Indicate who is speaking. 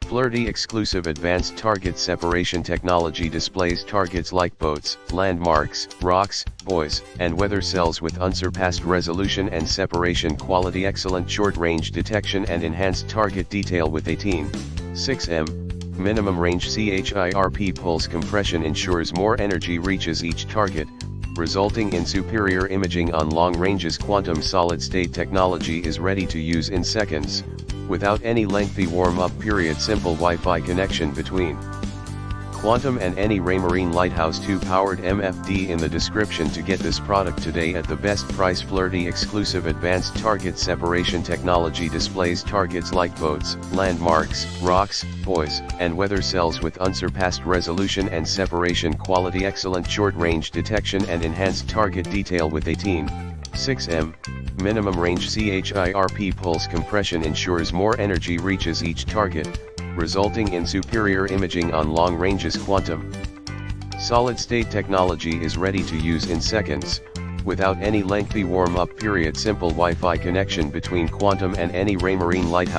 Speaker 1: FLIRT exclusive advanced target separation technology displays targets like boats, landmarks, rocks, buoys, and weather cells with unsurpassed resolution and separation quality, excellent short-range detection and enhanced target detail with 18.6 minimum range. CHIRP pulse compression ensures more energy reaches each target, resulting in superior imaging on long ranges. Quantum solid-state technology is ready to use in seconds, without any lengthy warm-up period. Simple Wi-Fi connection between Quantum and any Raymarine Lighthouse 2 powered MFD in the description to get this product today at the best price. FLIRT exclusive advanced target separation technology displays targets like boats, landmarks, rocks, buoys, and weather cells with unsurpassed resolution and separation quality, excellent short-range detection and enhanced target detail with 18.6 minimum range. CHIRP pulse compression ensures more energy reaches each target, resulting in superior imaging on long ranges. Quantum solid-state technology is ready to use in seconds, without any lengthy warm-up period. Simple Wi-Fi connection between Quantum and any Raymarine Lighthouse